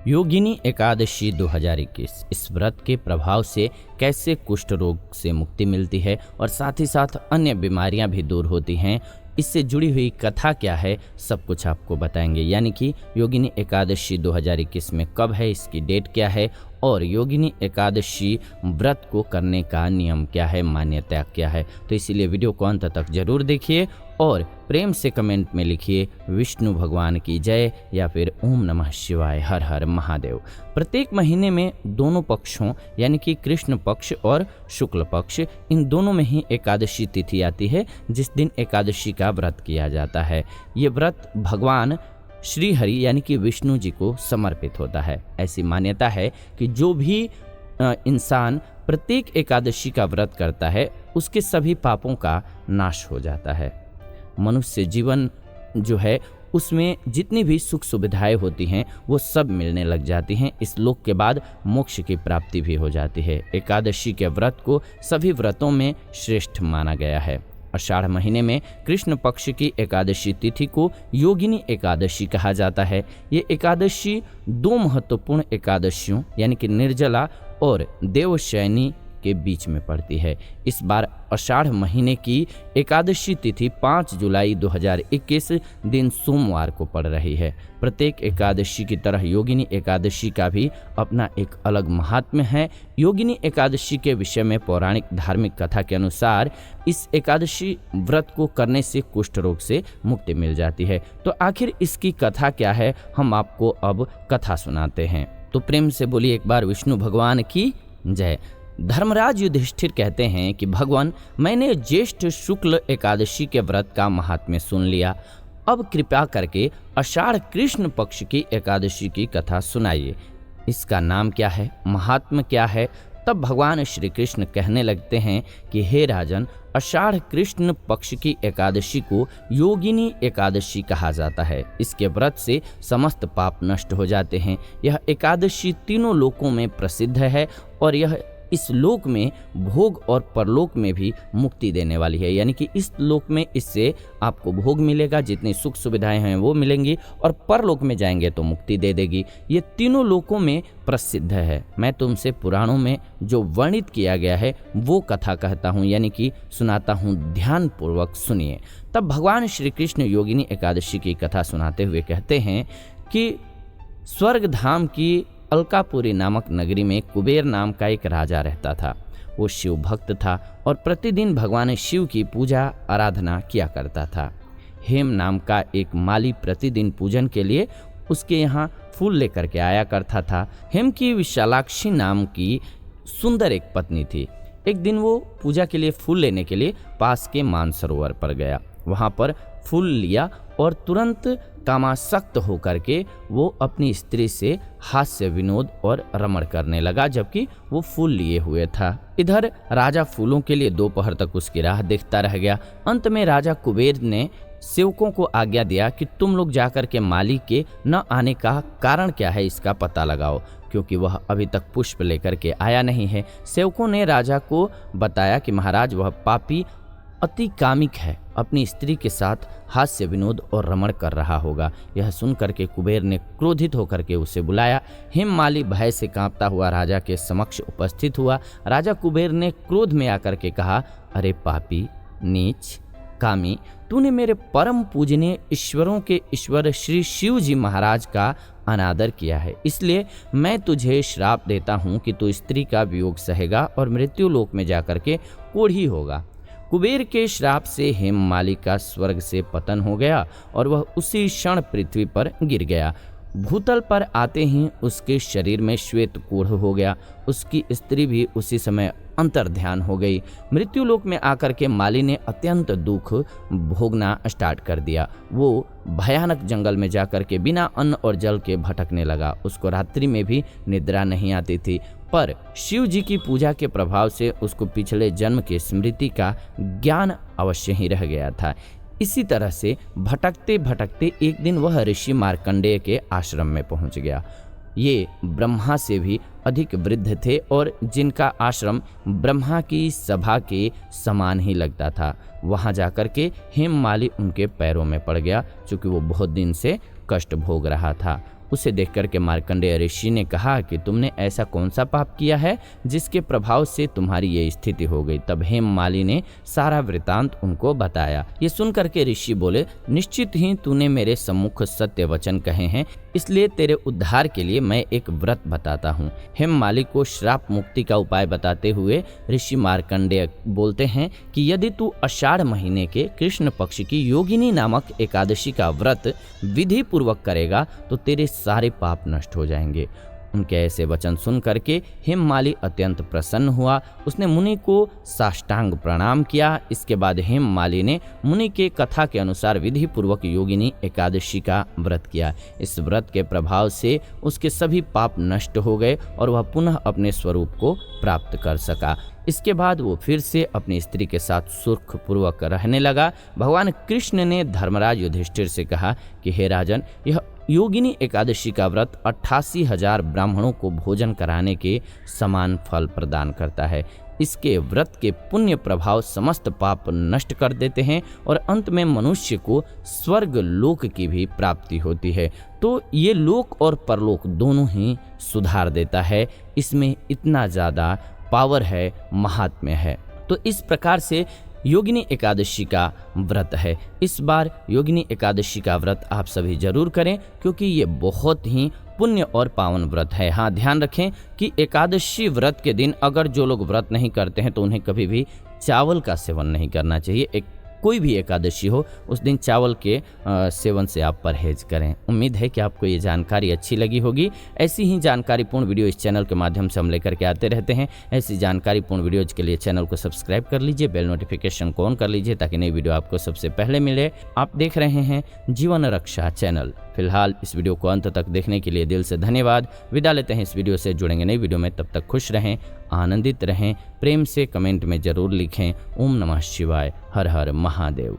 योगिनी एकादशी 2021 इस व्रत के प्रभाव से कैसे कुष्ठ रोग से मुक्ति मिलती है और साथ ही साथ अन्य बीमारियां भी दूर होती हैं, इससे जुड़ी हुई कथा क्या है, सब कुछ आपको बताएंगे। यानी कि योगिनी एकादशी 2021 में कब है, इसकी डेट क्या है और योगिनी एकादशी व्रत को करने का नियम क्या है, मान्यता क्या है। तो इसीलिए वीडियो को अंत तक जरूर देखिए और प्रेम से कमेंट में लिखिए विष्णु भगवान की जय या फिर ओम नमः शिवाय, हर हर महादेव। प्रत्येक महीने में दोनों पक्षों यानी कि कृष्ण पक्ष और शुक्ल पक्ष, इन दोनों में ही एकादशी तिथि आती है जिस दिन एकादशी का व्रत किया जाता है। ये व्रत भगवान श्री हरि यानी कि विष्णु जी को समर्पित होता है। ऐसी मान्यता है कि जो भी इंसान प्रत्येक एकादशी का व्रत करता है उसके सभी पापों का नाश हो जाता है। मनुष्य जीवन जो है उसमें जितनी भी सुख सुविधाएं होती हैं वो सब मिलने लग जाती हैं। इस लोक के बाद मोक्ष की प्राप्ति भी हो जाती है। एकादशी के व्रत को सभी व्रतों में श्रेष्ठ माना गया है। आषाढ़ महीने में कृष्ण पक्ष की एकादशी तिथि को योगिनी एकादशी कहा जाता है। ये एकादशी दो महत्वपूर्ण एकादशियों यानी कि निर्जला और देवशयनी के बीच में पड़ती है। इस बार आषाढ़ महीने की एकादशी तिथि 5 जुलाई 2021 दिन सोमवार को पड़ रही है। प्रत्येक एकादशी की तरह योगिनी एकादशी का भी अपना एक अलग महात्म्य है। योगिनी एकादशी के विषय में पौराणिक धार्मिक कथा के अनुसार इस एकादशी व्रत को करने से कुष्ठ रोग से मुक्ति मिल जाती है। तो आखिर इसकी कथा क्या है, हम आपको अब कथा सुनाते हैं। तो प्रेम से बोलिए एक बार विष्णु भगवान की जय। धर्मराज युधिष्ठिर कहते हैं कि भगवान, मैंने ज्येष्ठ शुक्ल एकादशी के व्रत का महात्म्य सुन लिया। अब कृपा करके आषाढ़ कृष्ण पक्ष की एकादशी की कथा सुनाइए। इसका नाम क्या है, महात्म्य क्या है। तब भगवान श्री कृष्ण कहने लगते हैं कि हे राजन, आषाढ़ कृष्ण पक्ष की एकादशी को योगिनी एकादशी कहा जाता है। इसके व्रत से समस्त पाप नष्ट हो जाते हैं। यह एकादशी तीनों लोकों में प्रसिद्ध है और यह इस लोक में भोग और परलोक में भी मुक्ति देने वाली है। यानी कि इस लोक में इससे आपको भोग मिलेगा, जितनी सुख सुविधाएं हैं वो मिलेंगी, और परलोक में जाएंगे तो मुक्ति दे देगी। ये तीनों लोकों में प्रसिद्ध है। मैं तुमसे पुराणों में जो वर्णित किया गया है वो कथा कहता हूँ, यानी कि सुनाता हूँ, ध्यान पूर्वक सुनिए। तब भगवान श्री कृष्ण योगिनी एकादशी की कथा सुनाते हुए कहते हैं कि स्वर्ग धाम की अलकापुरी नामक नगरी में कुबेर नाम का एक राजा रहता था। वो शिव भक्त था और प्रतिदिन भगवान शिव की पूजा आराधना किया करता था। हेम नाम का एक माली प्रतिदिन पूजन के लिए उसके यहाँ फूल लेकर के आया करता था। हेम की विशालाक्षी नाम की सुंदर एक पत्नी थी। एक दिन वो पूजा के लिए फूल लेने के लिए पास के मानसरोवर पर गया। वहाँ पर फूल लिया और तुरंत कामासक्त होकर के वो अपनी स्त्री से हास्य विनोद और रमण करने लगा, जबकि वो फूल लिए हुए था। इधर राजा फूलों के लिए दोपहर तक उसकी राह देखता रह गया। अंत में राजा कुबेर ने सेवकों को आज्ञा दिया कि तुम लोग जाकर के माली के न आने का कारण क्या है इसका पता लगाओ, क्योंकि वह अभी तक पुष्प लेकर के आया नहीं है। सेवकों ने राजा को बताया कि महाराज, वह पापी अति कामिक है, अपनी स्त्री के साथ हास्य विनोद और रमण कर रहा होगा। यह सुनकर के कुबेर ने क्रोधित होकर के उसे बुलाया। हेममाली भय से कांपता हुआ राजा के समक्ष उपस्थित हुआ। राजा कुबेर ने क्रोध में आकर के कहा, अरे पापी, नीच, कामी, तूने मेरे परम पूजनीय ईश्वरों के ईश्वर श्री शिव जी महाराज का अनादर किया है, इसलिए मैं तुझे श्राप देता हूँ कि तू स्त्री का वियोग सहेगा और मृत्यु लोक में जाकर के कोढ़ी होगा। कुबेर के श्राप से हेममाली का स्वर्ग से पतन हो गया और वह उसी क्षण पृथ्वी पर गिर गया। भूतल पर आते ही उसके शरीर में श्वेत कोढ़ हो गया। उसकी स्त्री भी उसी समय अंतर्ध्यान हो गई। मृत्यु लोक में आकर के माली ने अत्यंत दुख भोगना स्टार्ट कर दिया। वो भयानक जंगल में जाकर के बिना अन्न और जल के भटकने लगा। उसको रात्रि में भी निद्रा नहीं आती थी, पर शिव जी की पूजा के प्रभाव से उसको पिछले जन्म की स्मृति का ज्ञान अवश्य ही रह गया था। इसी तरह से भटकते भटकते एक दिन वह ऋषि मार्कंडेय के आश्रम में पहुंच गया। ये ब्रह्मा से भी अधिक वृद्ध थे और जिनका आश्रम ब्रह्मा की सभा के समान ही लगता था। वहां जाकर के हेममाली उनके पैरों में पड़ गया, चूँकि वो बहुत दिन से कष्ट भोग रहा था। उसे देख करके मार्कंडेय ऋषि ने कहा कि तुमने ऐसा कौन सा पाप किया है जिसके प्रभाव से तुम्हारी ये स्थिति हो गई। तब हेममाली ने सारा वृतांत उनको बताया। ये सुन करके ऋषि बोले, निश्चित ही तूने मेरे सम्मुख सत्य वचन कहे हैं, इसलिए तेरे उद्धार के लिए मैं एक व्रत बताता हूँ। हेममाली को श्राप मुक्ति का उपाय बताते हुए ऋषि मार्कंडेय बोलते हैं कि यदि तू आषाढ़ महीने के कृष्ण पक्ष की योगिनी नामक एकादशी का व्रत विधि पूर्वक करेगा तो तेरे सारे पाप नष्ट हो जाएंगे। उनके ऐसे वचन सुन करके हेममाली अत्यंत प्रसन्न हुआ। उसने मुनि को साष्टांग प्रणाम किया। इसके बाद हेममाली ने मुनि के कथा के अनुसार विधि पूर्वक योगिनी एकादशी का व्रत किया। इस व्रत के प्रभाव से उसके सभी पाप नष्ट हो गए और वह पुनः अपने स्वरूप को प्राप्त कर सका। इसके बाद वो फिर से अपनी स्त्री के साथ सुखपूर्वक रहने लगा। भगवान कृष्ण ने धर्मराज युधिष्ठिर से कहा कि हे राजन, यह योगिनी एकादशी का व्रत 88,000 ब्राह्मणों को भोजन कराने के समान फल प्रदान करता है। इसके व्रत के पुण्य प्रभाव समस्त पाप नष्ट कर देते हैं और अंत में मनुष्य को स्वर्ग लोक की भी प्राप्ति होती है। तो ये लोक और परलोक दोनों ही सुधार देता है। इसमें इतना ज़्यादा पावर है, महात्म्य है। तो इस प्रकार से योगिनी एकादशी का व्रत है। इस बार योगिनी एकादशी का व्रत आप सभी जरूर करें क्योंकि ये बहुत ही पुण्य और पावन व्रत है। हाँ, ध्यान रखें कि एकादशी व्रत के दिन अगर जो लोग व्रत नहीं करते हैं तो उन्हें कभी भी चावल का सेवन नहीं करना चाहिए। कोई भी एकादशी हो उस दिन चावल के सेवन से आप परहेज करें। उम्मीद है कि आपको ये जानकारी अच्छी लगी होगी। ऐसी ही जानकारीपूर्ण वीडियो इस चैनल के माध्यम से हम लेकर के आते रहते हैं। ऐसी जानकारीपूर्ण वीडियोज के लिए चैनल को सब्सक्राइब कर लीजिए, बेल नोटिफिकेशन को ऑन कर लीजिए ताकि नई वीडियो आपको सबसे पहले मिले। आप देख रहे हैं जीवन रक्षा चैनल। फिलहाल इस वीडियो को अंत तक देखने के लिए दिल से धन्यवाद। विदा लेते हैं इस वीडियो से, जुड़ेंगे नई वीडियो में। तब तक खुश रहें, आनंदित रहें। प्रेम से कमेंट में जरूर लिखें ओम नमः शिवाय, हर हर महादेव।